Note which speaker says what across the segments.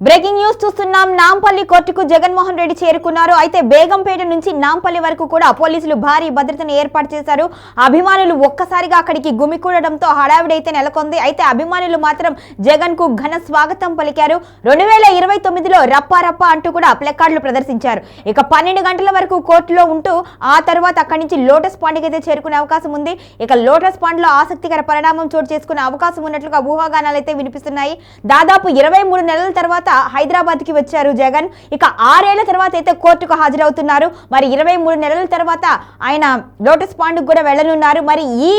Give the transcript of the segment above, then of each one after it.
Speaker 1: Breaking news చూస్తున్నాం. నాంపల్లి కోర్టుకు జగన్మోహన్ రెడ్డి చేరుకున్నారు. అయితే బేగంపేట నుంచి నాంపల్లి వరకు కూడా పోలీసులు భారీ భద్రతను ఏర్పాటు చేశారు. అభిమానులు ఒక్కసారిగా అక్కడికి గుమికూడడంతో హడావిడైతే నెలకొంది. అయితే అభిమానులు మాత్రం జగన్ కు ఘన స్వాగతం పలికారు. 2029లో రప్ప అంటూ కూడా ప్లెకార్డులు ప్రదర్శించారు. ఇక 12 గంటల వరకు కోర్టులో ఉంటూ ఆ తర్వాత అక్కడి నుంచి లోటస్ పాండ్ అయితే చేరుకునే అవకాశం ఉంది. ఇక లోటస్ పాండ్ లో ఆసక్తికర పరిణామం చోటు చేసుకునే అవకాశం ఉన్నట్లుగా ఊహాగానాలు అయితే వినిపిస్తున్నాయి. దాదాపు 23 నెలల తర్వాత హైదరాబాద్ కి వచ్చారు జగన్. ఇక 6 ఏళ్ల తర్వాత అయితే కోర్టుకు హాజరవుతున్నారు. మరి 23 నెలల తర్వాత ఆయన లోటస్ పాండ్ కూడా వెళ్లనున్నారు. మరి ఈ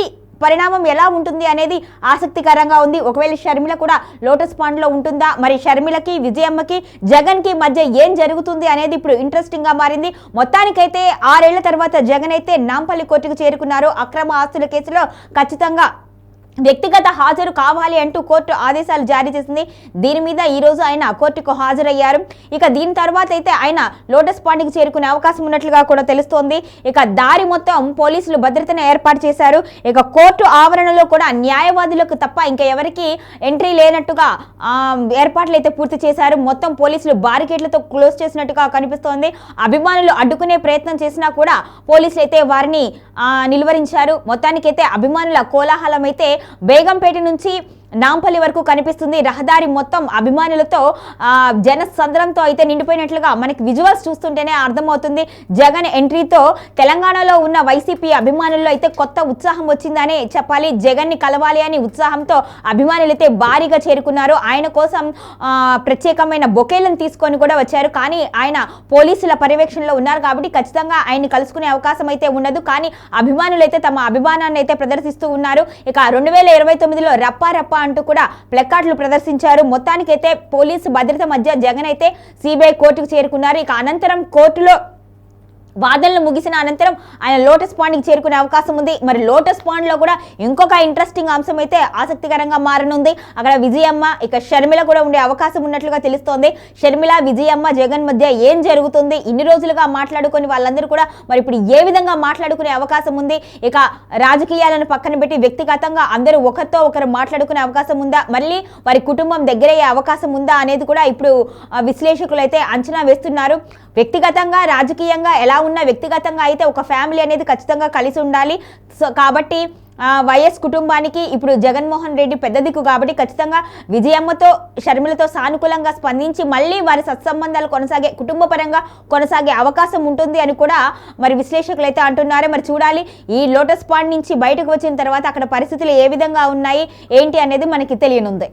Speaker 1: పరిణామం ఎలా ఉంటుంది అనేది ఆసక్తికరంగా ఉంది. ఒకవేళ షర్మిల కూడా లోటస్ పాండ్ లో ఉంటుందా, మరి షర్మిలకి విజయమ్మకి జగన్ కి మధ్య ఏం జరుగుతుంది అనేది ఇప్పుడు ఇంట్రెస్టింగ్ గా మారింది. మొత్తానికైతే 6 ఏళ్ల తర్వాత జగన్ అయితే నాంపల్లి కోర్టుకు చేరుకున్నారు. అక్రమ ఆస్తుల కేసులో ఖచ్చితంగా వ్యక్తిగత హాజరు కావాలి అంటూ కోర్టు ఆదేశాలు జారీ చేసింది. దీని మీద ఈ రోజు ఆయన కోర్టుకు హాజరయ్యారు. ఇక దీని తర్వాత అయితే ఆయన లోటస్ పాండ్కి చేరుకునే అవకాశం ఉన్నట్లుగా కూడా తెలుస్తోంది. ఇక దారి మొత్తం పోలీసులు భద్రతను ఏర్పాటు చేశారు. ఇక కోర్టు ఆవరణలో కూడా న్యాయవాదులకు తప్ప ఇంకా ఎవరికి ఎంట్రీ లేనట్టుగా ఏర్పాట్లు అయితే పూర్తి చేశారు. మొత్తం పోలీసులు బారికేడ్లతో క్లోజ్ చేసినట్టుగా కనిపిస్తోంది. అభిమానులు అడ్డుకునే ప్రయత్నం చేసినా కూడా పోలీసులు అయితే వారిని నిలువరించారు. మొత్తానికైతే అభిమానుల కోలాహలం అయితే బేగంపేట నుంచి నాంపల్లి వరకు కనిపిస్తుంది. రహదారి మొత్తం అభిమానులతో జన సంద్రంతో అయితే నిండిపోయినట్లుగా మనకి విజువల్స్ చూస్తుంటేనే అర్థమవుతుంది. జగన్ ఎంట్రీతో తెలంగాణలో ఉన్న వైసీపీ అభిమానుల్లో అయితే కొత్త ఉత్సాహం వచ్చిందని చెప్పాలి. జగన్ ని కలవాలి అని ఉత్సాహంతో అభిమానులు అయితే భారీగా చేరుకున్నారు. ఆయన కోసం ప్రత్యేకమైన బొకేలను తీసుకొని కూడా వచ్చారు. కానీ ఆయన పోలీసుల పర్యవేక్షణలో ఉన్నారు కాబట్టి ఖచ్చితంగా ఆయన్ని కలుసుకునే అవకాశం అయితే ఉండదు. కానీ అభిమానులు అయితే తమ అభిమానాన్ని అయితే ప్రదర్శిస్తూ ఉన్నారు. ఇక 2029లో రప్ప అంటూ కూడా ప్లెకార్డులు ప్రదర్శించారు. మొత్తానికైతే పోలీసు భద్రత మధ్య జగన్ అయితే సిబిఐ కోర్టుకు చేరుకున్నారు. ఇక అనంతరం కోర్టులో వాదనలు ముగిసిన అనంతరం ఆయన లోటస్ పాండ్కి చేరుకునే అవకాశం ఉంది. మరి లోటస్ పాండ్ లో కూడా ఇంకొక ఇంట్రెస్టింగ్ అంశం అయితే ఆసక్తికరంగా మారనుంది. అక్కడ విజయమ్మ ఇక షర్మిల కూడా ఉండే అవకాశం ఉన్నట్లుగా తెలుస్తోంది. షర్మిల విజయమ్మ జగన్ మధ్య ఏం జరుగుతుంది, ఇన్ని రోజులుగా మాట్లాడుకొని వాళ్ళందరూ కూడా మరి ఇప్పుడు ఏ విధంగా మాట్లాడుకునే అవకాశం ఉంది, ఇక రాజకీయాలను పక్కన పెట్టి వ్యక్తిగతంగా అందరూ ఒకరితో ఒకరు మాట్లాడుకునే అవకాశం ఉందా, మళ్ళీ వారి కుటుంబం దగ్గరయ్యే అవకాశం ఉందా అనేది కూడా ఇప్పుడు విశ్లేషకులు అయితే అంచనా వేస్తున్నారు. వ్యక్తిగతంగా రాజకీయంగా ఎలా ఉన్నా వ్యక్తిగతంగా అయితే ఒక ఫ్యామిలీ అనేది ఖచ్చితంగా కలిసి ఉండాలి. సో కాబట్టి వైఎస్ కుటుంబానికి ఇప్పుడు జగన్మోహన్ రెడ్డి పెద్ద దిక్కు కాబట్టి ఖచ్చితంగా విజయమ్మతో షర్మిలతో సానుకూలంగా స్పందించి మళ్ళీ వారి సత్సంబంధాలు కుటుంబపరంగా కొనసాగే అవకాశం ఉంటుంది అని కూడా మరి విశ్లేషకులు అయితే అంటున్నారు. మరి చూడాలి ఈ లోటస్ పాండ్ నుంచి బయటకు వచ్చిన తర్వాత అక్కడ పరిస్థితులు ఏ విధంగా ఉన్నాయి ఏంటి అనేది మనకి తెలియనుంది.